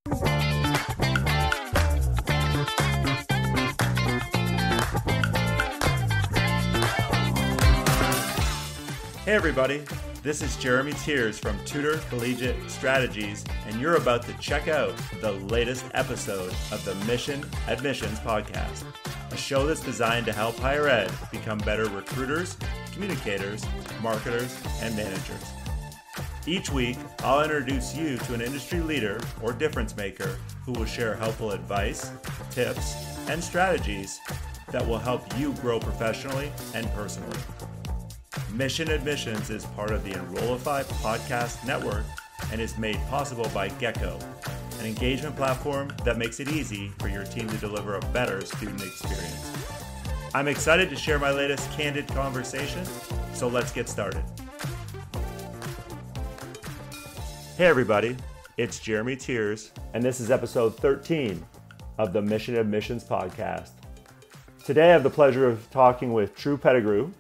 Hey everybody, this is Jeremy Tiers from Tutor Collegiate Strategies, and you're about to check out the latest episode of the Mission Admissions Podcast, a show that's designed to help higher ed become better recruiters, communicators, marketers, and managers. Each week, I'll introduce you to an industry leader or difference maker who will share helpful advice, tips, and strategies that will help you grow professionally and personally. Mission Admissions is part of the Enrollify podcast network and is made possible by Gecko, an engagement platform that makes it easy for your team to deliver a better student experience. I'm excited to share my latest candid conversation, so let's get started. Hey everybody, it's Jeremy Tiers, and this is episode 13 of the Mission Admissions podcast. Today I have the pleasure of talking with Tru Pettigrew,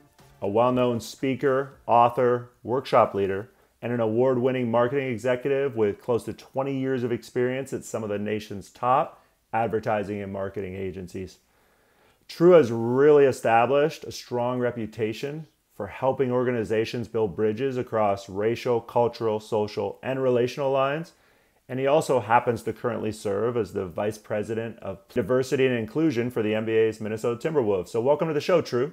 a well-known speaker, author, workshop leader, and an award-winning marketing executive with close to 20 years of experience at some of the nation's top advertising and marketing agencies. Tru has really established a strong reputation for helping organizations build bridges across racial, cultural, social, and relational lines, and he also happens to currently serve as the Vice President of Diversity and Inclusion for the NBA's Minnesota Timberwolves. So welcome to the show, Tru.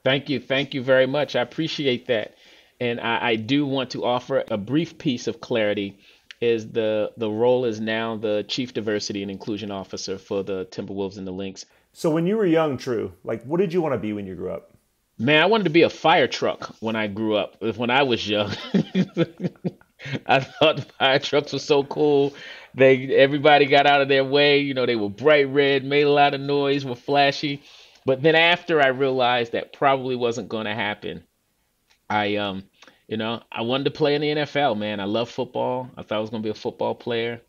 Thank you. Thank you very much. I appreciate that. And I do want to offer a brief piece of clarity is the role is now the Chief Diversity and Inclusion Officer for the Timberwolves and the Lynx. So when you were young, Tru, what did you want to be when you grew up? Man, I wanted to be a fire truck when I grew up, when I was young. I thought fire trucks were so cool. Everybody got out of their way. You know, they were bright red, made a lot of noise, were flashy. But then after I realized that probably wasn't going to happen, I wanted to play in the NFL, man. I love football. I thought I was going to be a football player.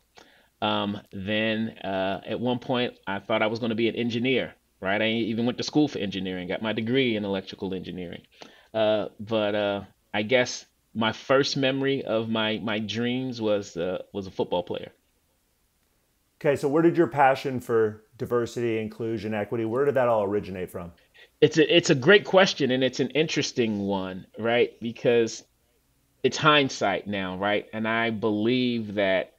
Then at one point, I thought I was going to be an engineer, right? I even went to school for engineering, got my degree in electrical engineering. But I guess my first memory of my dreams was a football player. Okay, so where did your passion for diversity, inclusion, equity, where did that all originate from? It's a great question, and it's an interesting one, right? Because it's hindsight now, right? And I believe that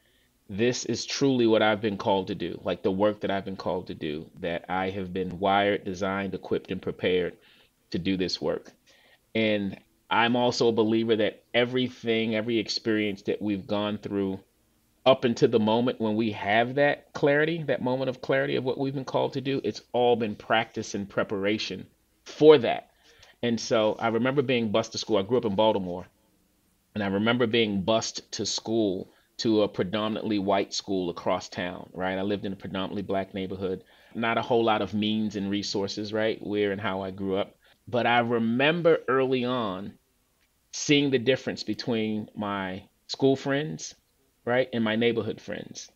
this is truly what I've been called to do, like the work that I've been called to do, that I have been wired, designed, equipped, and prepared to do this work. And I'm also a believer that every experience that we've gone through up until the moment when we have that clarity, that moment of clarity of what we've been called to do, it's all been practice and preparation for that. And so I remember being bused to school. I grew up in Baltimore, and I remember being bused to school to a predominantly white school across town, right? I lived in a predominantly black neighborhood, not a whole lot of means and resources, right? Where and how I grew up. But I remember early on seeing the difference between my school friends, right, and my neighborhood friends,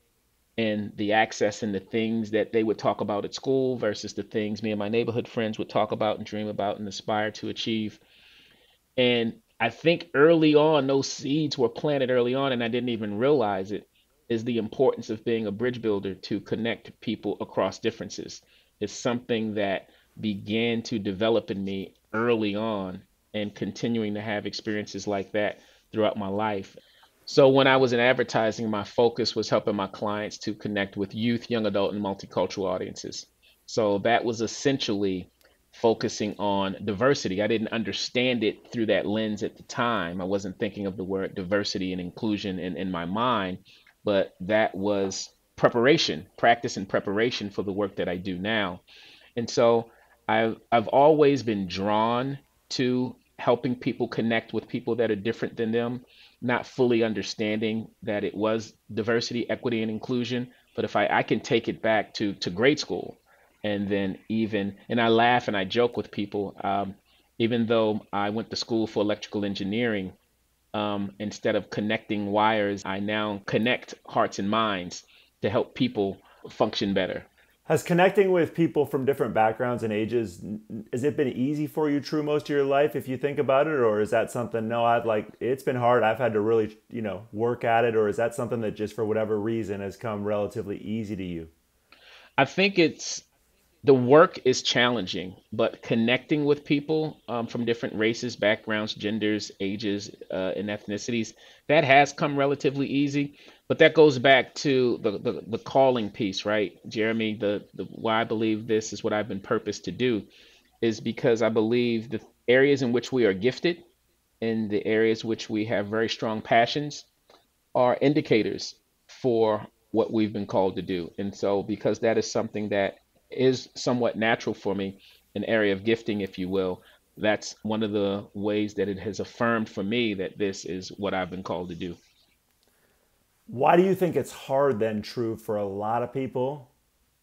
and the access and the things that they would talk about at school versus the things me and my neighborhood friends would talk about and dream about and aspire to achieve. And I think early on, those seeds were planted early on, and I didn't even realize it, is the importance of being a bridge builder to connect people across differences. It's something that began to develop in me early on, and continuing to have experiences like that throughout my life. So when I was in advertising, my focus was helping my clients to connect with youth, young adult, and multicultural audiences. So that was essentially focusing on diversity. I didn't understand it through that lens at the time. I wasn't thinking of the word diversity and inclusion in my mind, but that was preparation, practice and preparation for the work that I do now. And so I've always been drawn to helping people connect with people that are different than them, not fully understanding that it was diversity, equity, and inclusion. But if I can take it back to grade school, and then and I laugh and I joke with people, even though I went to school for electrical engineering, instead of connecting wires, I now connect hearts and minds to help people function better. Has connecting with people from different backgrounds and ages, has it been easy for you, True, most of your life, if you think about it? Or is that something, no, I've like, it's been hard. I've had to really, work at it. Or is that something that just for whatever reason has come relatively easy to you? I think it's the work is challenging, but connecting with people from different races, backgrounds, genders, ages, and ethnicities, that has come relatively easy. But that goes back to the calling piece, right, Jeremy? The why I believe this is what I've been purposed to do is because I believe the areas in which we are gifted, in the areas which we have very strong passions, are indicators for what we've been called to do. And so, because that is something that is somewhat natural for me, an area of gifting, if you will, that's one of the ways that it has affirmed for me that this is what I've been called to do. Why do you think it's hard then, True, for a lot of people,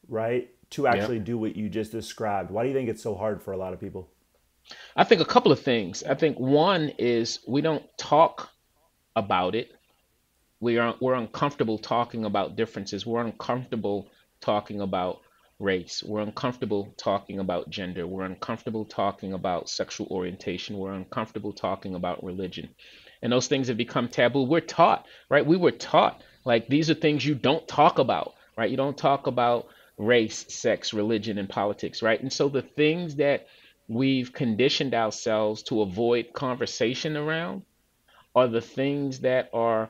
right, to Yeah. actually do what you just described? Why do you think it's so hard for a lot of people? I think a couple of things. I think one is we don't talk about it. We're uncomfortable talking about differences. We're uncomfortable talking about race. We're uncomfortable talking about gender. We're uncomfortable talking about sexual orientation. We're uncomfortable talking about religion. And those things have become taboo. We're taught, right? We were taught like these are things you don't talk about, right? You don't talk about race, sex, religion, and politics, right? And so the things that we've conditioned ourselves to avoid conversation around are the things that are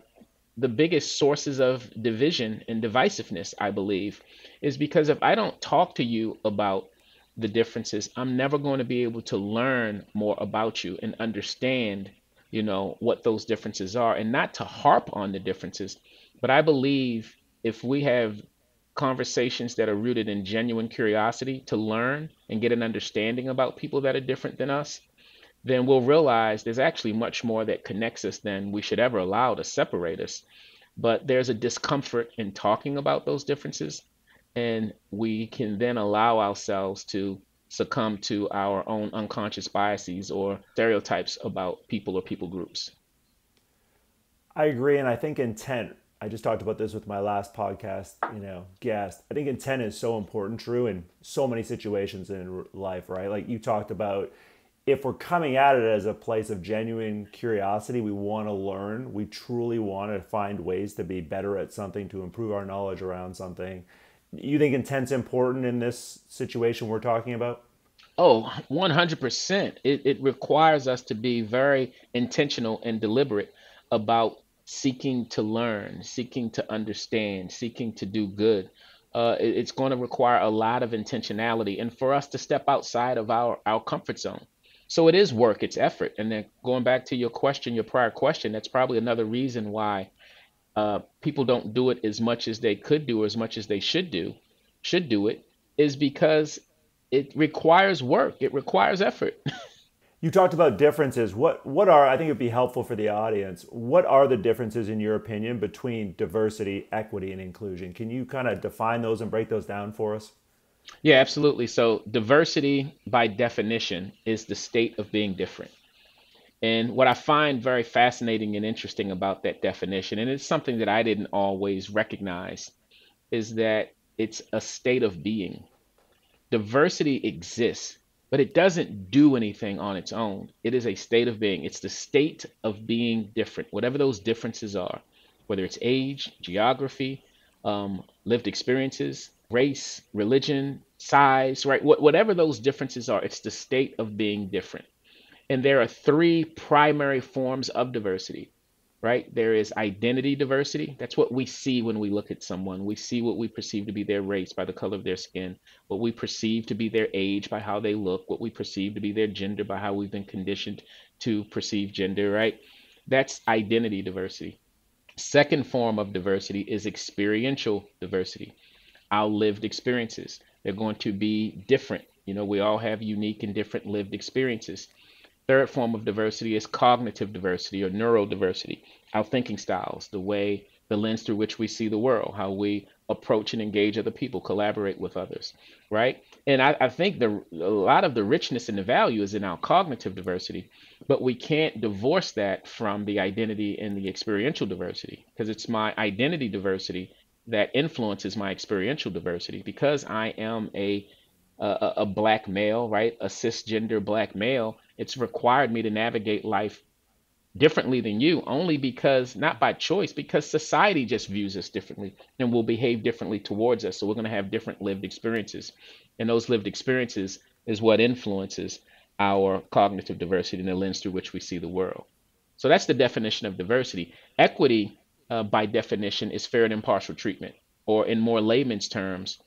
the biggest sources of division and divisiveness, I believe, is because if I don't talk to you about the differences, I'm never going to be able to learn more about you and understand, what those differences are, and not to harp on the differences. But I believe if we have conversations that are rooted in genuine curiosity to learn and get an understanding about people that are different than us, then we'll realize there's actually much more that connects us than we should ever allow to separate us. But there's a discomfort in talking about those differences, and we can then allow ourselves to succumb to our own unconscious biases or stereotypes about people or people groups. I agree, and I think intent. I just talked about this with my last podcast, guest. I think intent is so important, True, in so many situations in life, right? Like you talked about, if we're coming at it as a place of genuine curiosity, we want to learn. We truly want to find ways to be better at something, to improve our knowledge around something. You think intent's important in this situation we're talking about? Oh, 100%. It requires us to be very intentional and deliberate about seeking to learn, seeking to understand, seeking to do good. It's going to require a lot of intentionality and for us to step outside of our comfort zone. So it is work, it's effort. And then going back to your question, your prior question, that's probably another reason why people don't do it as much as they could do or as much as they should do it, is because it requires work. It requires effort. You talked about differences. What are, I think it'd be helpful for the audience, what are the differences in your opinion between diversity, equity, and inclusion? Can you kind of define those and break those down for us? Yeah, absolutely. So diversity by definition is the state of being different. And what I find very fascinating and interesting about that definition, and it's something that I didn't always recognize, is that it's a state of being. Diversity exists, but it doesn't do anything on its own. It is a state of being. It's the state of being different, whatever those differences are, whether it's age, geography, lived experiences, race, religion, size, right? Whatever those differences are, it's the state of being different. And there are three primary forms of diversity, right? There is identity diversity. That's what we see when we look at someone. We see what we perceive to be their race by the color of their skin, what we perceive to be their age by how they look, what we perceive to be their gender by how we've been conditioned to perceive gender, right? That's identity diversity. Second form of diversity is experiential diversity, our lived experiences. They're going to be different. We all have unique and different lived experiences. Third form of diversity is cognitive diversity or neurodiversity, our thinking styles, the lens through which we see the world, how we approach and engage other people, collaborate with others, right? And I think a lot of the richness and the value is in our cognitive diversity, but we can't divorce that from the identity and the experiential diversity because it's my identity diversity that influences my experiential diversity because I am a black male, right? A cisgender black male. It's required me to navigate life differently than you, only because, not by choice, because society just views us differently and will behave differently towards us. So we're going to have different lived experiences. And those lived experiences is what influences our cognitive diversity and the lens through which we see the world. So that's the definition of diversity. Equity, by definition, is fair and impartial treatment, or in more layman's terms,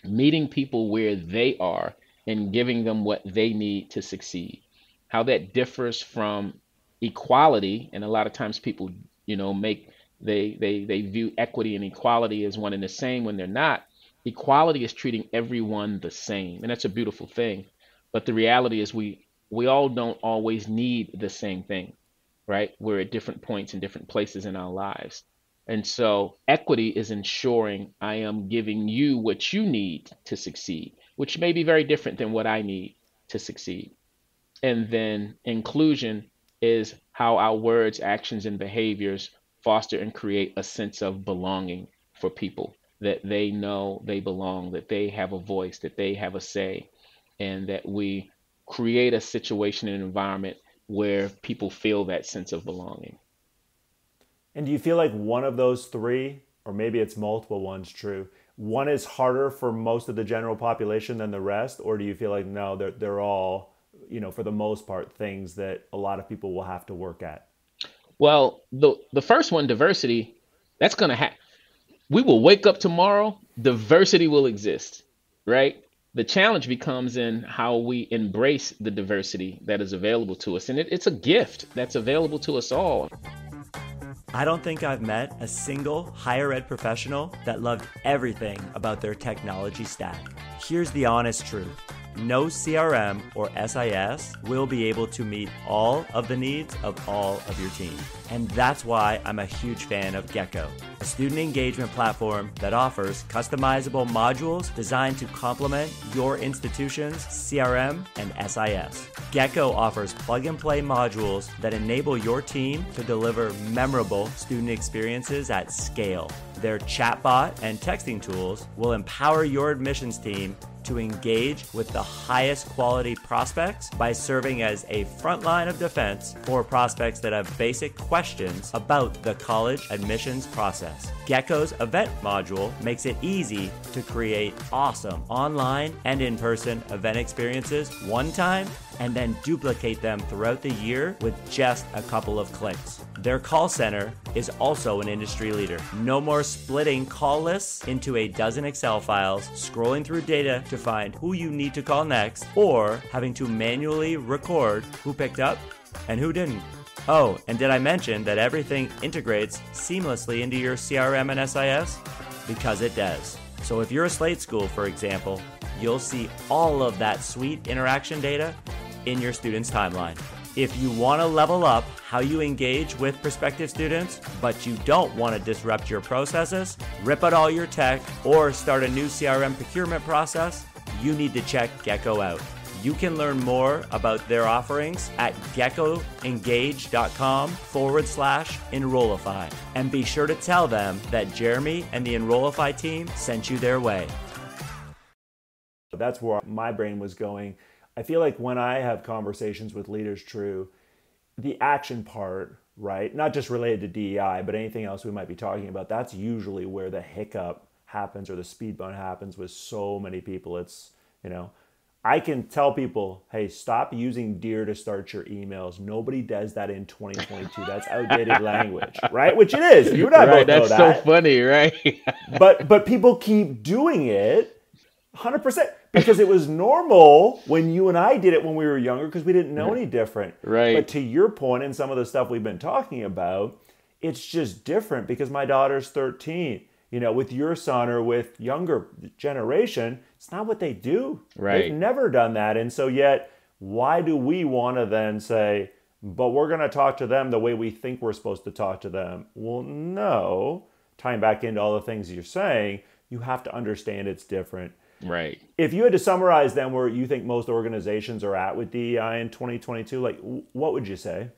meeting people where they are and giving them what they need to succeed. How that differs from equality, and a lot of times people, make they view equity and equality as one and the same when they're not. Equality is treating everyone the same, and that's a beautiful thing. But the reality is we all don't always need the same thing, right? We're at different points in different places in our lives. And so equity is ensuring I am giving you what you need to succeed, which may be very different than what I need to succeed. And then inclusion is how our words, actions, and behaviors foster and create a sense of belonging for people, that they know they belong, that they have a voice, that they have a say, and that we create a situation and environment where people feel that sense of belonging. And do you feel like one of those three, or maybe it's multiple ones, true? One is harder for most of the general population than the rest, or do you feel like no, they're all, for the most part, things that a lot of people will have to work at? Well, the first one, diversity, that's going to happen. We will wake up tomorrow, diversity will exist, right? The challenge becomes in how we embrace the diversity that is available to us. And it's a gift that's available to us all. I don't think I've met a single higher ed professional that loved everything about their technology stack. Here's the honest truth. No CRM or SIS will be able to meet all of the needs of all of your team. And that's why I'm a huge fan of Gecko, a student engagement platform that offers customizable modules designed to complement your institution's CRM and SIS. Gecko offers plug-and-play modules that enable your team to deliver memorable student experiences at scale. Their chatbot and texting tools will empower your admissions team to engage with the highest quality prospects by serving as a front line of defense for prospects that have basic questions about the college admissions process. Gecko's event module makes it easy to create awesome online and in-person event experiences one time and then duplicate them throughout the year with just a couple of clicks. Their call center is also an industry leader. No more splitting call lists into a dozen Excel files, scrolling through data to find who you need to call next, or having to manually record who picked up and who didn't. Oh, and did I mention that everything integrates seamlessly into your CRM and SIS? Because it does. So if you're a Slate School, for example, you'll see all of that sweet interaction data in your student's timeline. If you want to level up how you engage with prospective students, but you don't want to disrupt your processes, rip out all your tech, or start a new CRM procurement process, you need to check Gecko out. You can learn more about their offerings at geckoengage.com/Enrollify. And be sure to tell them that Jeremy and the Enrollify team sent you their way. That's where my brain was going. I feel like when I have conversations with leaders, Tru, the action part, right? Not just related to DEI, but anything else we might be talking about, that's usually where the hiccup happens or the speed bump happens with so many people. It's, I can tell people, hey, stop using dear to start your emails. Nobody does that in 2022. That's outdated language, right? Which it is. You and I both know that. That's so funny, right? but people keep doing it 100% because it was normal when you and I did it when we were younger because we didn't know any different. Right. But to your point and some of the stuff we've been talking about, it's just different because my daughter's 13. With your son or with younger generation, it's not what they do. Right. They've never done that. And so yet, why do we want to then say, but we're going to talk to them the way we think we're supposed to talk to them? Well, no. Tying back into all the things you're saying, you have to understand it's different. Right. If you had to summarize then where you think most organizations are at with DEI in 2022, what would you say?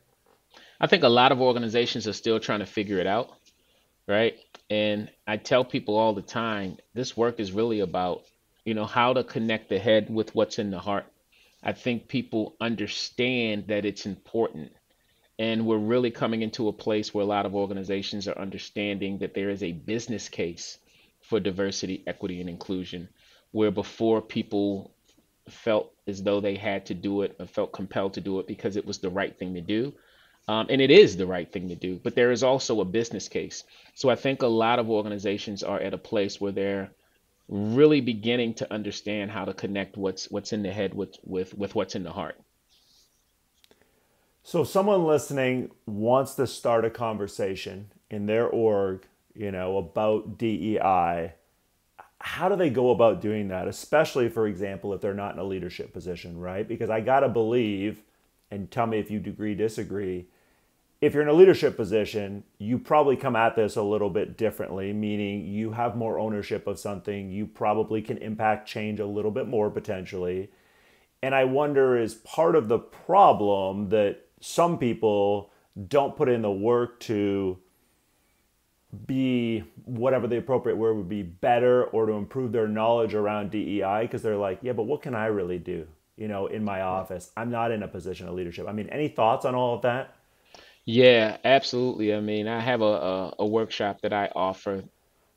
I think a lot of organizations are still trying to figure it out. right? And I tell people all the time, this work is really about, how to connect the head with what's in the heart. I think people understand that it's important. And we're really coming into a place where a lot of organizations are understanding that there is a business case for diversity, equity, and inclusion, where before people felt as though they had to do it or felt compelled to do it because it was the right thing to do. And it is the right thing to do, but there is also a business case. So I think a lot of organizations are at a place where they're really beginning to understand how to connect what's in the head with what's in the heart. So if someone listening wants to start a conversation in their org, about DEI, how do they go about doing that? Especially, for example, if they're not in a leadership position, right? Because I gotta believe, and tell me if you agree, disagree, if you're in a leadership position, you probably come at this a little bit differently, meaning you have more ownership of something. You probably can impact change a little bit more potentially. And I wonder, is part of the problem that some people don't put in the work to be, whatever the appropriate word would be, better or to improve their knowledge around DEI, because they're like, yeah, but what can I really do? In my office, I'm not in a position of leadership. I mean, any thoughts on all of that? Yeah, absolutely. I mean, I have a workshop that I offer.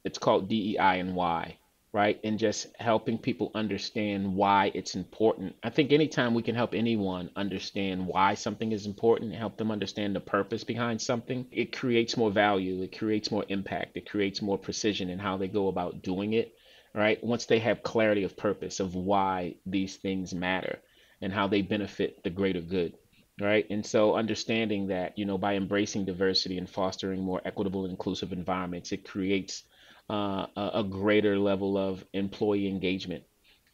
It's called DEI and why, right? And just helping people understand why it's important. I think anytime we can help anyone understand why something is important, help them understand the purpose behind something, it creates more value, it creates more impact, it creates more precision in how they go about doing it, right? Once they have clarity of purpose of why these things matter and how they benefit the greater good. Right. And so understanding that, by embracing diversity and fostering more equitable and inclusive environments, it creates a greater level of employee engagement,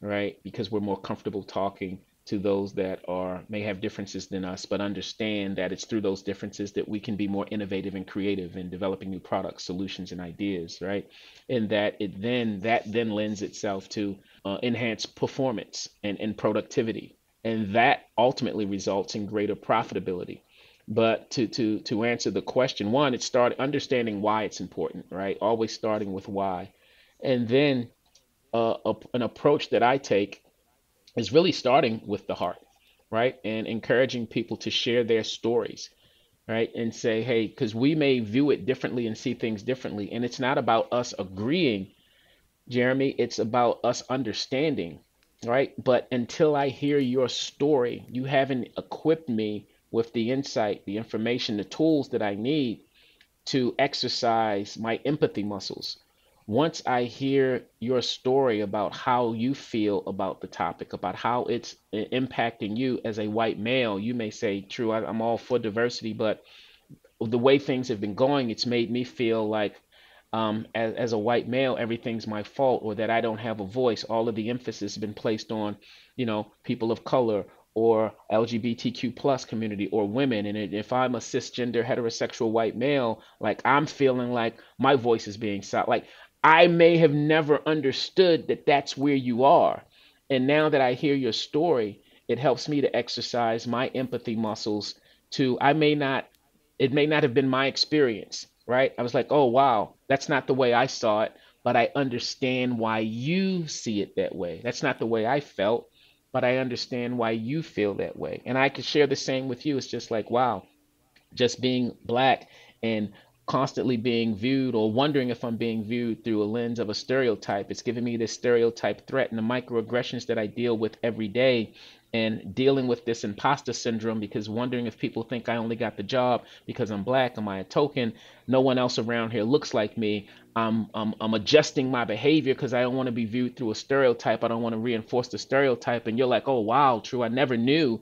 right? Because we're more comfortable talking to those that are may have differences than us, but understand that it's through those differences that we can be more innovative and creative in developing new products, solutions, and ideas, right? And that then lends itself to enhanced performance and productivity, and that ultimately results in greater profitability. But to answer the question, one, it's start understanding why it's important, right? Always starting with why, and then an approach that I take is really starting with the heart, right? And encouraging people to share their stories, right? And say, hey, because we may view it differently and see things differently, and it's not about us agreeing, Jeremy. It's about us understanding, right? But until I hear your story, you haven't equipped me with the insight, the information, the tools that I need to exercise my empathy muscles. Once I hear your story about how you feel about the topic, about how it's impacting you as a white male, you may say, True, I'm all for diversity, but the way things have been going, it's made me feel like as a white male, everything's my fault, or that I don't have a voice. All of the emphasis has been placed on, people of color or LGBTQ plus community or women. And if I'm a cisgender heterosexual white male, like I'm feeling like my voice is being silent. Like I may have never understood that that's where you are. And now that I hear your story, it helps me to exercise my empathy muscles to, it may not have been my experience, right? I was like, oh, wow, that's not the way I saw it, but I understand why you see it that way. That's not the way I felt, but I understand why you feel that way. And I could share the same with you. It's just like, wow, just being black and constantly being viewed or wondering if I'm being viewed through a lens of a stereotype. It's giving me this stereotype threat and the microaggressions that I deal with every day, and dealing with this imposter syndrome because wondering if people think I only got the job because I'm black. Am I a token? No one else around here looks like me. I'm adjusting my behavior because I don't want to be viewed through a stereotype. I don't want to reinforce the stereotype. And you're like, oh, wow, True. I never knew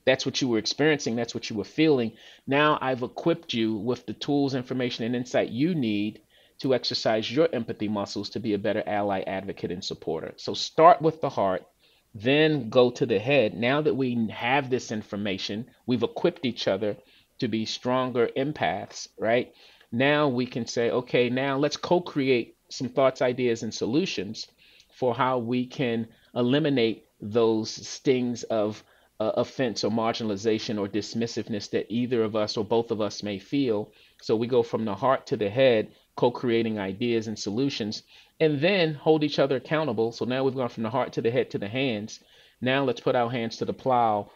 that's what you were experiencing. That's what you were feeling. Now I've equipped you with the tools, information, and insight you need to exercise your empathy muscles to be a better ally, advocate, and supporter. So start with the heart, then go to the head. Now that we have this information, we've equipped each other to be stronger empaths, right? Now we can say, okay, now let's co create some thoughts, ideas, and solutions for how we can eliminate those stings of offense or marginalization or dismissiveness that either of us or both of us may feel. So we go from the heart to the head co-creating ideas and solutions, and then hold each other accountable. So now we've gone from the heart to the head to the hands. Now let's put our hands to the plow,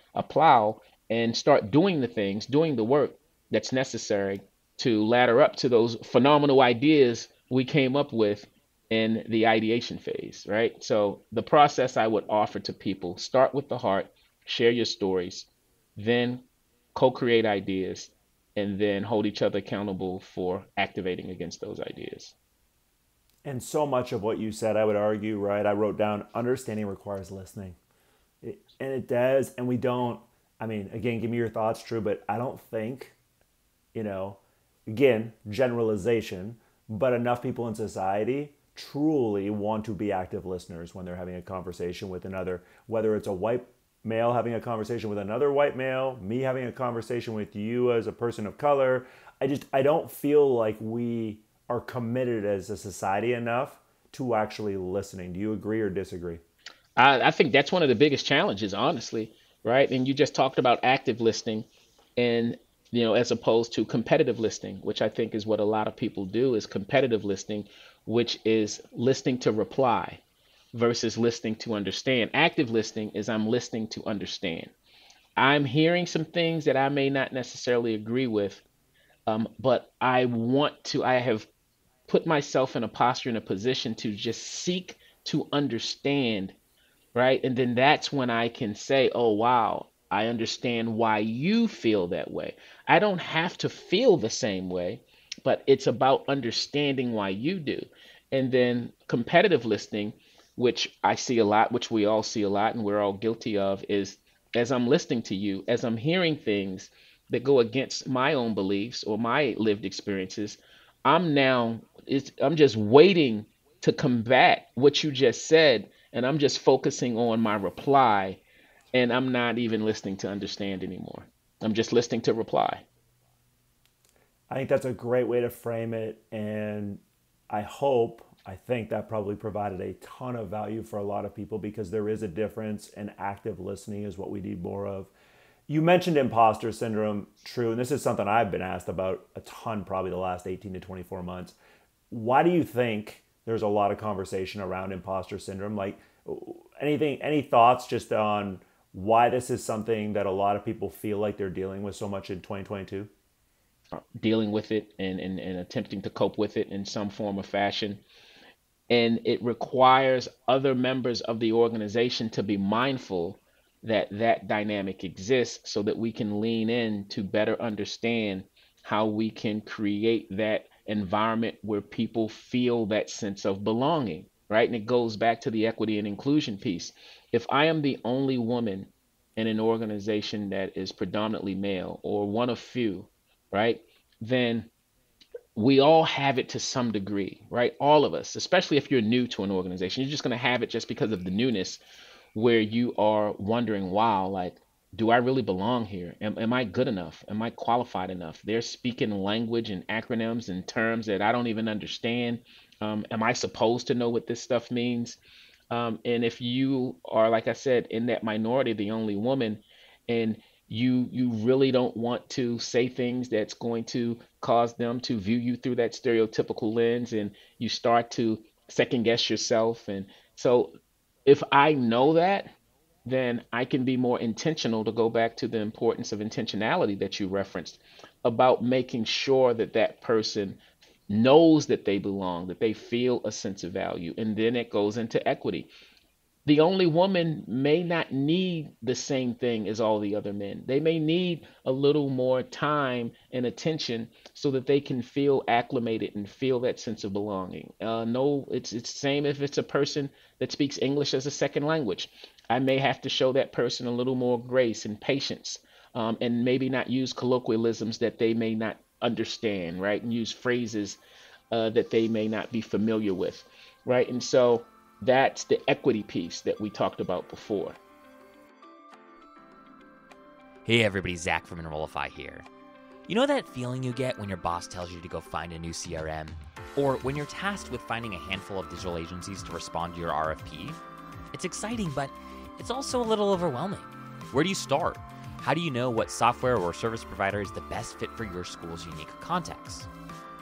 and start doing the things, doing the work that's necessary to ladder up to those phenomenal ideas we came up with in the ideation phase, right? So the process I would offer to people: start with the heart, share your stories, then co-create ideas, and then hold each other accountable for activating against those ideas. And so much of what you said, I would argue, right? I wrote down understanding requires listening. And it does. And we don't, I mean, again, give me your thoughts, Tru, but I don't think, you know, again, generalization, but enough people in society truly want to be active listeners when they're having a conversation with another, whether it's a white male having a conversation with another white male, me having a conversation with you as a person of color. I don't feel like we are committed as a society enough to actually listening. Do you agree or disagree? I think that's one of the biggest challenges, honestly, right? And you just talked about active listening, and as opposed to competitive listening, which I think is what a lot of people do, is competitive listening, which is listening to reply versus listening to understand. Active listening is I'm listening to understand. I'm hearing some things that I may not necessarily agree with, but I have put myself in a posture, in a position to just seek to understand, right? And then that's when I can say, oh, wow, I understand why you feel that way. I don't have to feel the same way, but it's about understanding why you do. And then competitive listening, which I see a lot, which we all see a lot, and we're all guilty of, is as I'm listening to you, as I'm hearing things that go against my own beliefs or my lived experiences, I'm now, I'm just waiting to combat what you just said, and I'm just focusing on my reply, and I'm not even listening to understand anymore. I'm just listening to reply. I think that's a great way to frame it. And I think that probably provided a ton of value for a lot of people because there is a difference, and active listening is what we need more of. You mentioned imposter syndrome, Tru, and this is something I've been asked about a ton probably the last 18 to 24 months. Why do you think there's a lot of conversation around imposter syndrome? Like any thoughts just on why this is something that a lot of people feel like they're dealing with so much in 2022? Dealing with it, and attempting to cope with it in some form or fashion. And it requires other members of the organization to be mindful that that dynamic exists so that we can lean in to better understand how we can create that environment where people feel that sense of belonging, right? And it goes back to the equity and inclusion piece. If I am the only woman in an organization that is predominantly male or one of few, right, then we all have it to some degree, right? All of us, especially if you're new to an organization, you're just going to have it just because of the newness, where you are wondering, wow, like, do I really belong here? Am I good enough? Am I qualified enough? They're speaking language and acronyms and terms that I don't even understand. Am I supposed to know what this stuff means? And if you are, like I said, in that minority, the only woman, and you really don't want to say things that's going to cause them to view you through that stereotypical lens, and you start to second guess yourself. And so if I know that, then I can be more intentional, to go back to the importance of intentionality that you referenced, about making sure that that person knows that they belong, that they feel a sense of value. And then it goes into equity. The only woman may not need the same thing as all the other men. They may need a little more time and attention so that they can feel acclimated and feel that sense of belonging. No, it's the same if it's a person that speaks English as a second language. I may have to show that person a little more grace and patience, and maybe not use colloquialisms that they may not understand, right? And use phrases that they may not be familiar with, right? And so that's the equity piece that we talked about before. Hey everybody, Zach from Enrollify here. You know that feeling you get when your boss tells you to go find a new CRM? Or when you're tasked with finding a handful of digital agencies to respond to your RFP? It's exciting, but it's also a little overwhelming. Where do you start? How do you know what software or service provider is the best fit for your school's unique context?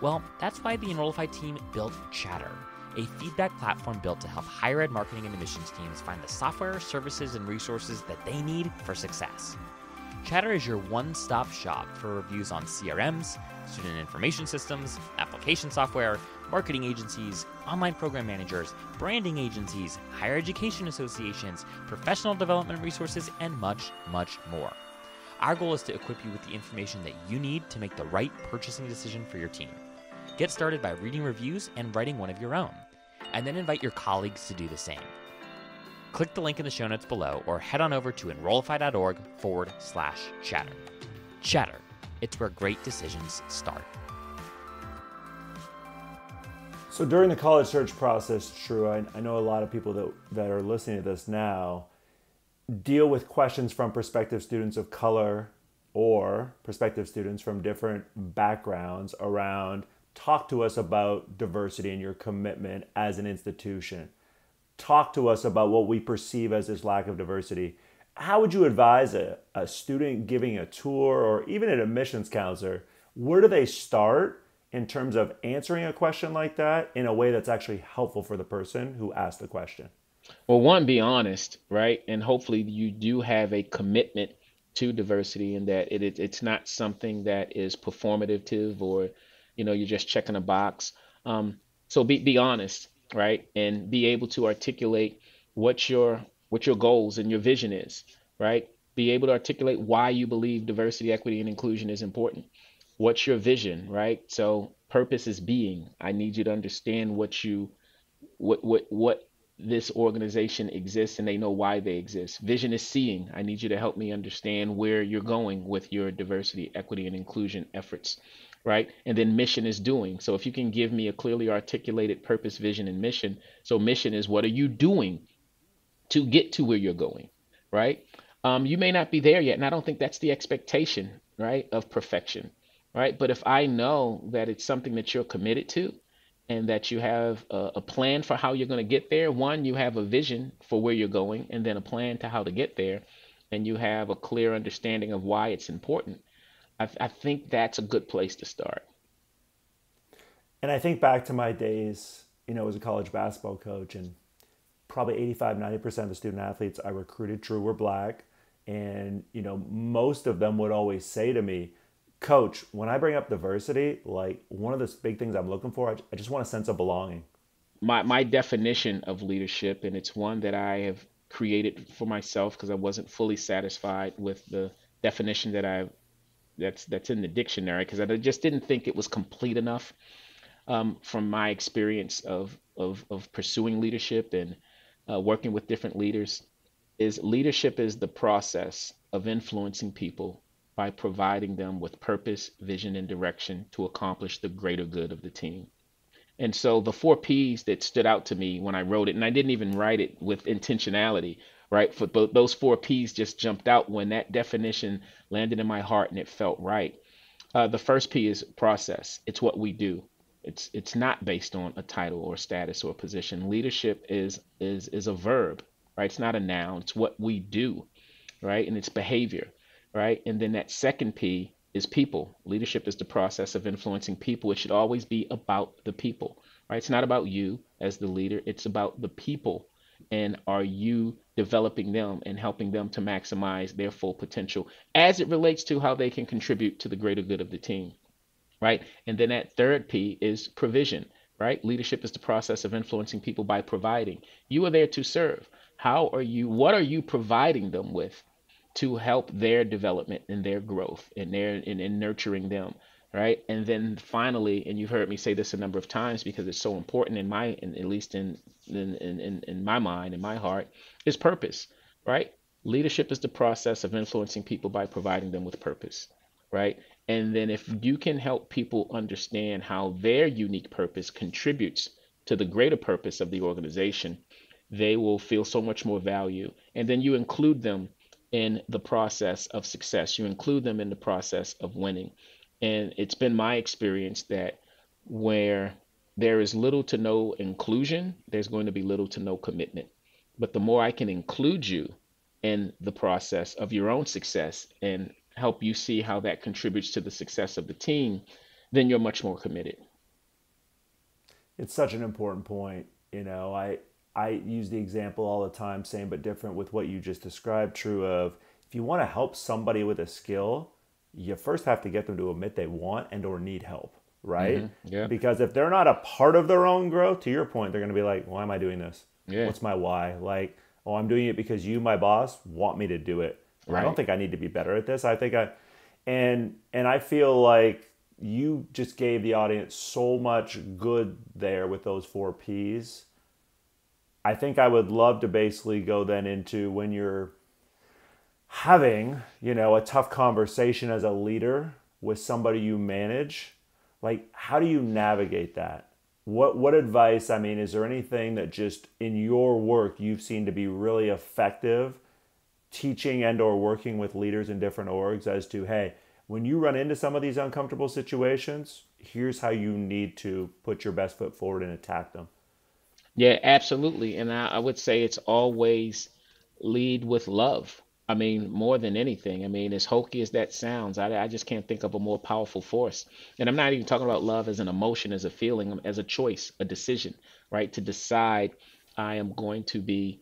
Well, that's why the Enrollify team built Chatter, a feedback platform built to help higher ed marketing and admissions teams find the software, services, and resources that they need for success. Chatter is your one-stop shop for reviews on CRMs, student information systems, application software, marketing agencies, online program managers, branding agencies, higher education associations, professional development resources, and much, much more. Our goal is to equip you with the information that you need to make the right purchasing decision for your team. Get started by reading reviews and writing one of your own, and then invite your colleagues to do the same. Click the link in the show notes below or head on over to enrollify.org/chatter. Chatter, it's where great decisions start. So during the college search process, Tru, I know a lot of people that are listening to this now deal with questions from prospective students of color or prospective students from different backgrounds around, talk to us about diversity and your commitment as an institution. Talk to us about what we perceive as this lack of diversity. How would you advise a student giving a tour or even an admissions counselor? Where do they start in terms of answering a question like that in a way that's actually helpful for the person who asked the question? Well, one, be honest, right? And hopefully you do have a commitment to diversity and that it's not something that is performative or, you're just checking a box. So be honest, right? And be able to articulate what your goals and your vision is, right? Be able to articulate why you believe diversity, equity, and inclusion is important. What's your vision, right? So purpose is being. I need you to understand what this organization exists and they know why they exist. Vision is seeing. I need you to help me understand where you're going with your diversity, equity, and inclusion efforts, right? And then mission is doing. So if you can give me a clearly articulated purpose, vision, and mission. So mission is, what are you doing to get to where you're going, right? You may not be there yet, and I don't think that's the expectation, right, of perfection, right? But if I know that it's something that you're committed to, and that you have a plan for how you're going to get there. One, you have a vision for where you're going, and then a plan to how to get there, and you have a clear understanding of why it's important. I think that's a good place to start. And I think back to my days, as a college basketball coach, and probably 85-90% of the student athletes I recruited, Tru, were Black. And, most of them would always say to me, Coach, when I bring up diversity, like one of the big things I'm looking for, I just want a sense of belonging. My definition of leadership, and it's one that I have created for myself because I wasn't fully satisfied with the definition that's in the dictionary, because I just didn't think it was complete enough from my experience of pursuing leadership and working with different leaders. Leadership is the process of influencing people by providing them with purpose, vision, and direction to accomplish the greater good of the team. And so the 4 P's that stood out to me when I wrote it, and I didn't even write it with intentionality, right? But those 4 P's just jumped out when that definition landed in my heart and it felt right. The first P is process. It's what we do. It's not based on a title or status or position. Leadership is a verb, right? It's not a noun. It's what we do, right? And it's behavior. Right. And then that second P is people. Leadership is the process of influencing people. It should always be about the people. Right. It's not about you as the leader. It's about the people. And are you developing them and helping them to maximize their full potential as it relates to how they can contribute to the greater good of the team? Right. And then that third P is provision. Right. Leadership is the process of influencing people by providing. You are there to serve. What are you providing them with to help their development and their growth and in nurturing them, right? And then finally, and you've heard me say this a number of times because it's so important at least in my mind, in my heart, is purpose, right? Leadership is the process of influencing people by providing them with purpose, right? And then if you can help people understand how their unique purpose contributes to the greater purpose of the organization, they will feel so much more value. And then you include them in the process of success. You include them in the process of winning. And it's been my experience that where there is little to no inclusion, there's going to be little to no commitment. But the more I can include you in the process of your own success and help you see how that contributes to the success of the team, then you're much more committed. It's such an important point. I use the example all the time, same but different with what you just described, true of if you want to help somebody with a skill, you first have to get them to admit they want and or need help, right? Yeah. Because if they're not a part of their own growth, to your point, they're going to be like, why am I doing this? Yeah. What's my why? Like, oh, I'm doing it because you, my boss, want me to do it. I don't Right. think I need to be better at this. I think and I feel like you just gave the audience so much good there with those 4 Ps. I think I would love to basically go then into when you're having, a tough conversation as a leader with somebody you manage, like how do you navigate that? What advice, I mean, is there anything that just in your work you've seen to be really effective teaching and or working with leaders in different orgs as to, hey, when you run into some of these uncomfortable situations, here's how you need to put your best foot forward and attack them. Yeah, absolutely. And I would say it's always lead with love. I mean, more than anything. I mean, as hokey as that sounds, I just can't think of a more powerful force. And I'm not even talking about love as an emotion, as a feeling, as a choice, a decision, right? To decide I am going to be,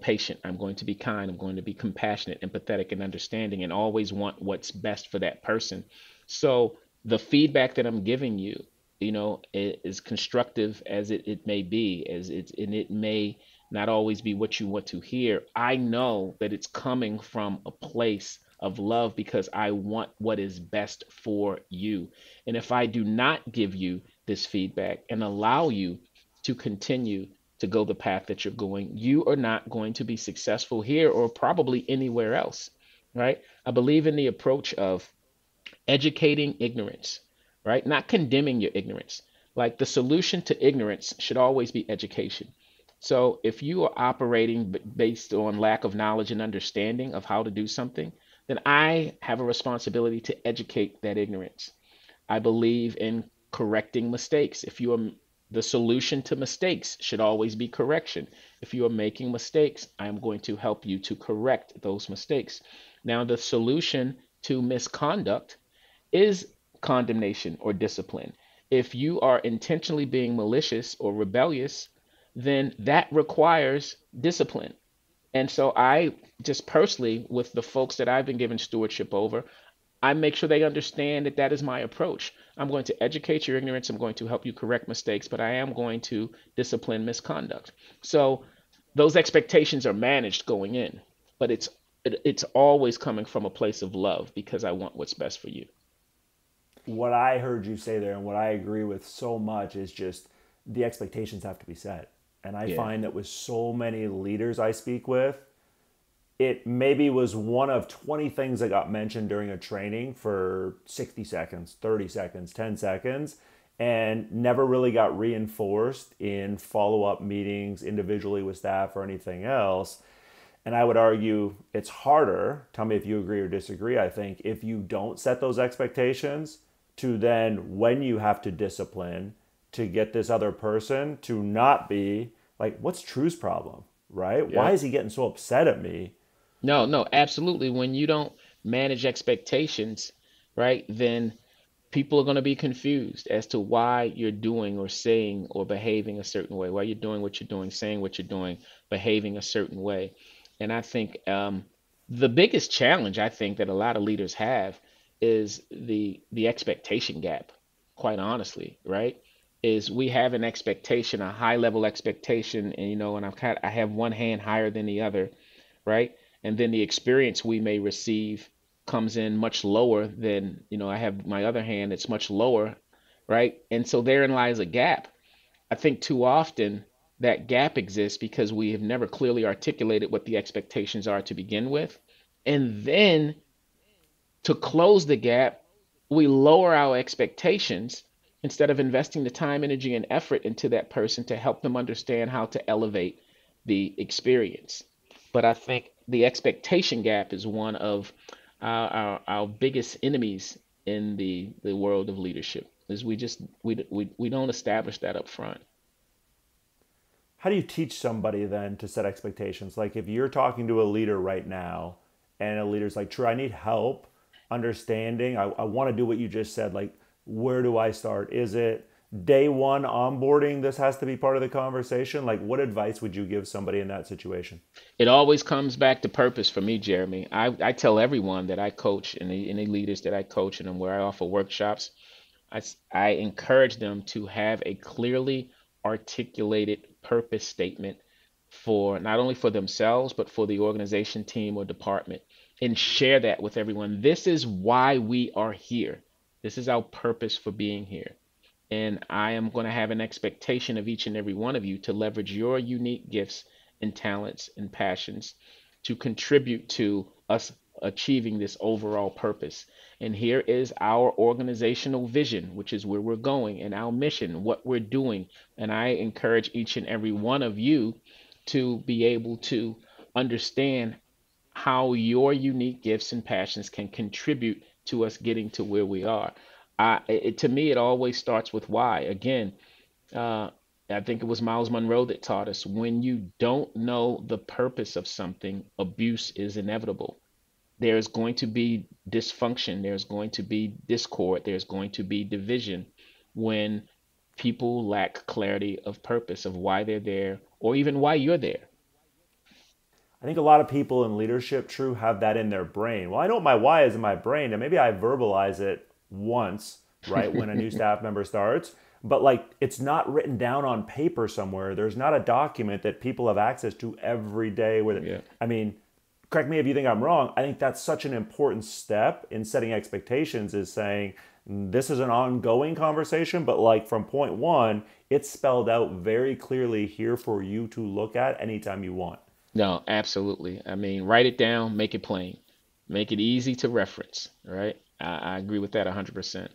patient. I'm going to be kind. I'm going to be compassionate, empathetic, and understanding, and always want what's best for that person. So the feedback that I'm giving you, is constructive as it may be, and it may not always be what you want to hear. I know that it's coming from a place of love because I want what is best for you. And if I do not give you this feedback and allow you to continue to go the path that you're going, you are not going to be successful here or probably anywhere else, right? I believe in the approach of educating ignorance, right? Not condemning your ignorance. Like the solution to ignorance should always be education. So if you are operating based on lack of knowledge and understanding of how to do something, then I have a responsibility to educate that ignorance. I believe in correcting mistakes. If you are The solution to mistakes should always be correction. If you are making mistakes, I am going to help you to correct those mistakes. Now, the solution to misconduct is condemnation or discipline. If you are intentionally being malicious or rebellious, then that requires discipline. And so I just personally, with the folks that I've been given stewardship over, I make sure they understand that that is my approach. I'm going to educate your ignorance. I'm going to help you correct mistakes, but I am going to discipline misconduct. So those expectations are managed going in, but it's always coming from a place of love because I want what's best for you. What I heard you say there and what I agree with so much is just the expectations have to be set. And I Yeah. find that with so many leaders I speak with, it maybe was one of 20 things that got mentioned during a training for 60 seconds, 30 seconds, 10 seconds, and never really got reinforced in follow up meetings individually with staff or anything else. And I would argue it's harder, tell me if you agree or disagree, I think, if you don't set those expectations to then, when you have to discipline, to get this other person to not be like, what's True's problem, right? Why Yeah. is he getting so upset at me? No, no, absolutely. When you don't manage expectations, right, then people are going to be confused as to why you're doing or saying or behaving a certain way, why you're doing what you're doing, saying what you're doing, behaving a certain way. And I think the biggest challenge I think that a lot of leaders have is the expectation gap, quite honestly, right? Is we have an expectation, a high level expectation, and and I have one hand higher than the other, right? And then the experience we may receive comes in much lower than, I have my other hand, it's much lower, right? And so therein lies a gap. I think too often that gap exists because we have never clearly articulated what the expectations are to begin with. And then to close the gap, we lower our expectations instead of investing the time, energy, and effort into that person to help them understand how to elevate the experience. But I think the expectation gap is one of our biggest enemies in the world of leadership is we don't establish that up front. How do you teach somebody then to set expectations? Like if you're talking to a leader right now and a leader's like, True, I need help understanding. I want to do what you just said. Like, where do I start? Is it day one onboarding, this has to be part of the conversation? Like, what advice would you give somebody in that situation? It always comes back to purpose for me, Jeremy. I tell everyone that I coach and any leaders that I coach and where I offer workshops, I encourage them to have a clearly articulated purpose statement for not only for themselves, but for the organization, team, or department, and share that with everyone. This is why we are here. This is our purpose for being here. And I am going to have an expectation of each and every one of you to leverage your unique gifts and talents and passions to contribute to us achieving this overall purpose. And here is our organizational vision, which is where we're going, and our mission, what we're doing. And I encourage each and every one of you to be able to understand how your unique gifts and passions can contribute to us getting to where we are. To me, it always starts with why. Again, uh, I think it was Miles Monroe that taught us when you don't know the purpose of something, abuse is inevitable. There's going to be dysfunction, there's going to be discord, there's going to be division when people lack clarity of purpose of why they're there or even why you're there. I think a lot of people in leadership, True, have that in their brain. Well, I know what my why is in my brain, and maybe I verbalize it once, right, when a new staff member starts, but like it's not written down on paper somewhere. There's not a document that people have access to every day. Yeah. I mean, correct me if you think I'm wrong. I think that's such an important step in setting expectations is saying this is an ongoing conversation, but like from point one, it's spelled out very clearly here for you to look at anytime you want. No, absolutely. I mean, write it down, make it plain, make it easy to reference, right? I agree with that 100%.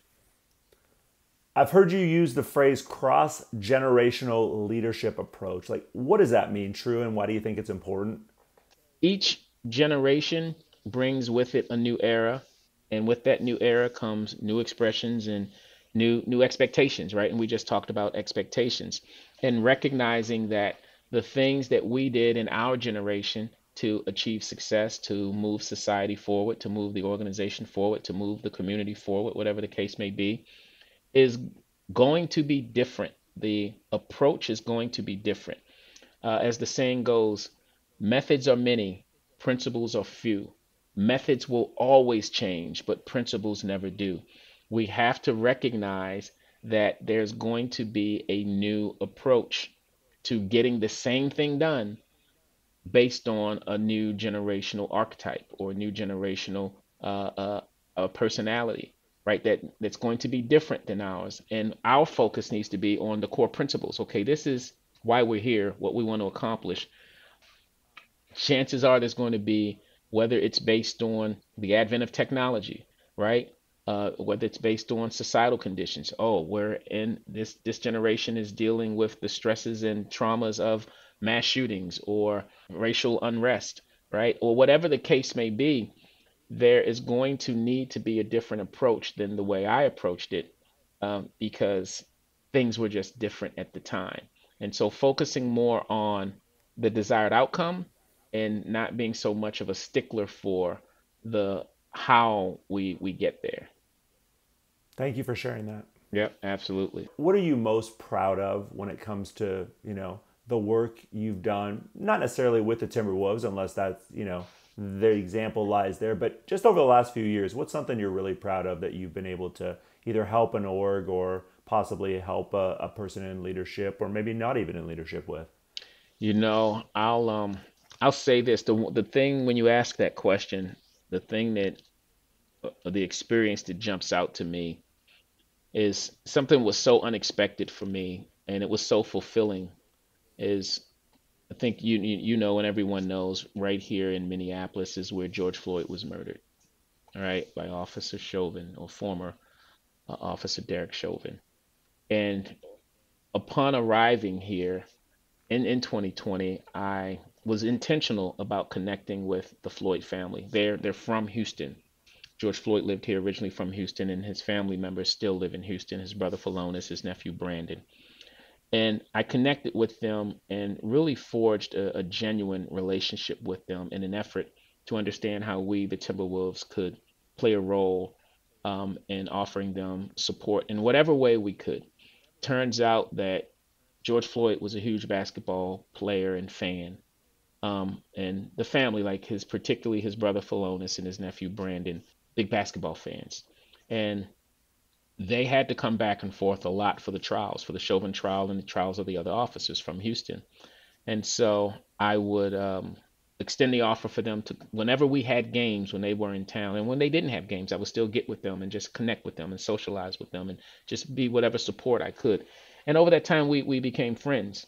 I've heard you use the phrase cross generational leadership approach. Like, what does that mean, True, and why do you think it's important? Each generation brings with it a new era, and with that new era comes new expressions and new expectations, right? And we just talked about expectations and recognizing that the things that we did in our generation to achieve success, to move society forward, to move the organization forward, to move the community forward, whatever the case may be, is going to be different. The approach is going to be different. As the saying goes, methods are many, principles are few. Methods will always change, but principles never do. We have to recognize that there's going to be a new approach to getting the same thing done based on a new generational archetype or a new generational personality, right? That's going to be different than ours, and our focus needs to be on the core principles. Okay, this is why we're here, what we want to accomplish. Chances are there's going to be, whether it's based on the advent of technology, right? Whether it's based on societal conditions. Oh, we're in this generation is dealing with the stresses and traumas of mass shootings or racial unrest, right? Or whatever the case may be, there is going to need to be a different approach than the way I approached it, because things were just different at the time. And so focusing more on the desired outcome and not being so much of a stickler for the how we get there. Thank you for sharing that. Yep, absolutely. What are you most proud of when it comes to, the work you've done, not necessarily with the Timberwolves, unless that's, the example lies there, but just over the last few years, what's something you're really proud of that you've been able to either help an org or possibly help a person in leadership or maybe not even in leadership with? I'll say this, the thing when you ask that question, the thing that the experience that jumps out to me is something was so unexpected for me and it was so fulfilling is I think you know and everyone knows right here in Minneapolis is where George Floyd was murdered, all right, by Officer Chauvin or former Officer Derek Chauvin. And upon arriving here in 2020, I was intentional about connecting with the Floyd family. They're from Houston. George Floyd lived here originally from Houston, and his family members still live in Houston. His brother Phalonis, his nephew Brandon. And I connected with them and really forged a genuine relationship with them in an effort to understand how we, the Timberwolves, could play a role in offering them support in whatever way we could. turns out that George Floyd was a huge basketball player and fan. And the family, like particularly his brother Philonis and his nephew Brandon, big basketball fans. And they had to come back and forth a lot for the trials, for the Chauvin trial and the trials of the other officers from Houston. And so I would extend the offer for them to, whenever we had games, when they were in town, and when they didn't have games, I would still get with them and just connect with them and socialize with them and just be whatever support I could. And over that time, we became friends.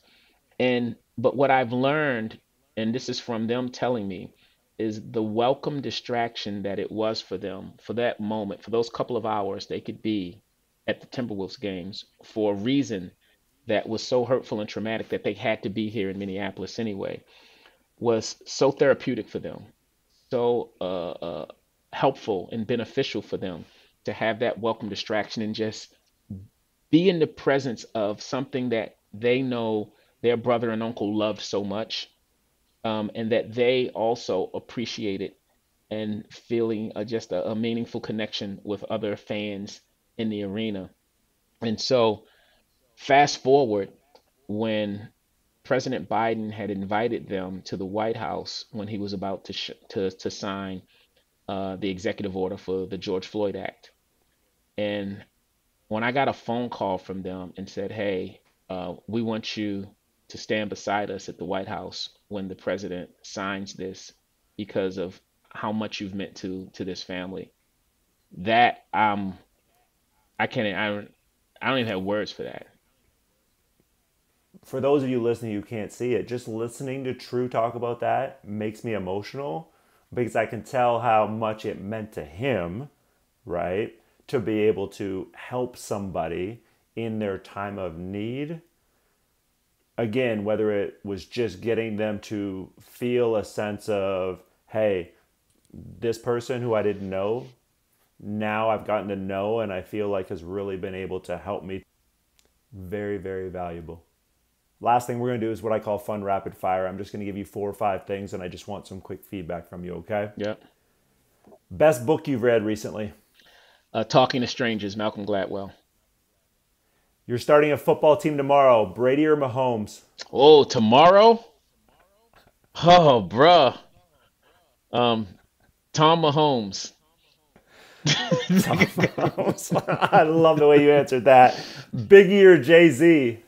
But what I've learned, and this is from them telling me, is the welcome distraction that it was for them for that moment, for those couple of hours they could be at the Timberwolves games for a reason that was so hurtful and traumatic that they had to be here in Minneapolis anyway, was so therapeutic for them, so helpful and beneficial for them to have that welcome distraction and just be in the presence of something that they know their brother and uncle loved so much, and that they also appreciated, and feeling just a meaningful connection with other fans in the arena. And so fast forward, when President Biden had invited them to the White House when he was about to sign the executive order for the George Floyd Act. And when I got a phone call from them and said, hey, we want you to stand beside us at the White House when the president signs this because of how much you've meant to this family, that I don't even have words for that. For those of you listening who can't see it, just listening to Tru talk about that makes me emotional, because I can tell how much it meant to him, right? To be able to help somebody in their time of need. Again, whether it was just getting them to feel a sense of, hey, this person who I didn't know, now I've gotten to know and I feel like has really been able to help me. Very, very valuable. Last thing we're going to do is what I call fun rapid fire. I'm just going to give you 4 or 5 things and I just want some quick feedback from you, okay? Yeah. Best book you've read recently? Talking to Strangers, Malcolm Gladwell. You're starting a football team tomorrow, Brady or Mahomes? Oh, tomorrow? Oh, bruh. Tom Mahomes. Tom Mahomes. I love the way you answered that. Biggie or Jay-Z?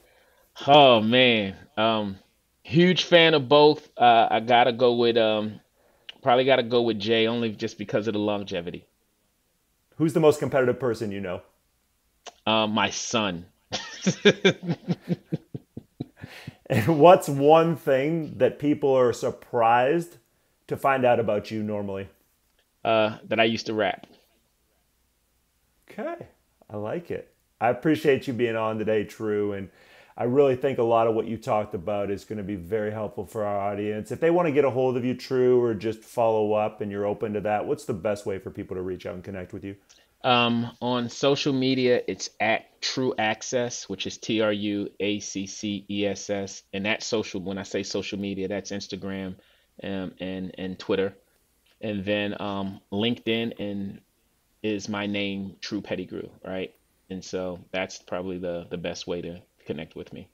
Oh, man. Huge fan of both. I gotta go with probably gotta go with Jay, only just because of the longevity. Who's the most competitive person you know? My son. And what's one thing that people are surprised to find out about you normally? That I used to rap. Okay, I like it. I appreciate you being on today, Tru, and I really think a lot of what you talked about is going to be very helpful for our audience. If they want to get a hold of you, Tru, or just follow up and you're open to that, what's the best way for people to reach out and connect with you? On social media, it's at Tru Access, which is TRUACCESS. And that's social. When I say social media, that's Instagram and Twitter. And then LinkedIn is my name, Tru Pettigrew, right? And so that's probably the best way to connect with me.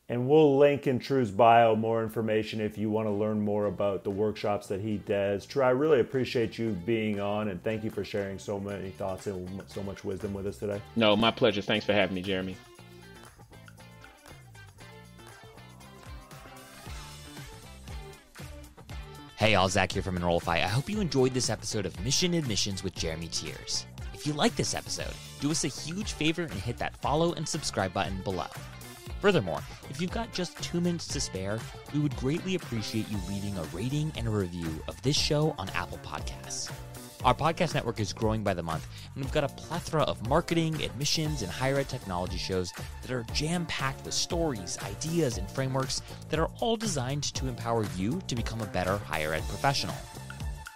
And we'll link in Tru's bio more information if you want to learn more about the workshops that he does. Tru, I really appreciate you being on, and thank you for sharing so many thoughts and so much wisdom with us today. No, my pleasure. Thanks for having me, Jeremy. Hey, all, Zach here from Enrollify. I hope you enjoyed this episode of Mission Admissions with Jeremy Tiers. If you like this episode, do us a huge favor and hit that follow and subscribe button below. Furthermore, if you've got just 2 minutes to spare, we would greatly appreciate you leaving a rating and a review of this show on Apple Podcasts. Our podcast network is growing by the month, and we've got a plethora of marketing, admissions, and higher ed technology shows that are jam-packed with stories, ideas, and frameworks that are all designed to empower you to become a better higher ed professional.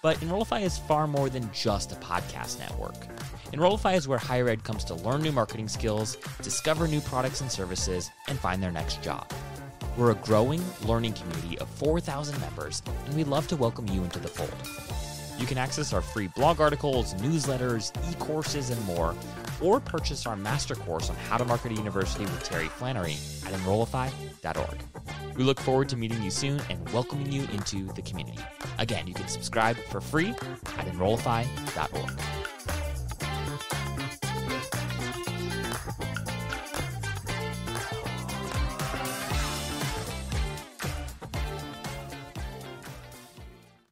But Enrollify is far more than just a podcast network. Enrollify is where higher ed comes to learn new marketing skills, discover new products and services, and find their next job. We're a growing, learning community of 4,000 members, and we'd love to welcome you into the fold. You can access our free blog articles, newsletters, e-courses, and more, or purchase our master course on how to market a university with Terry Flannery at Enrollify.org. We look forward to meeting you soon and welcoming you into the community. Again, you can subscribe for free at Enrollify.org.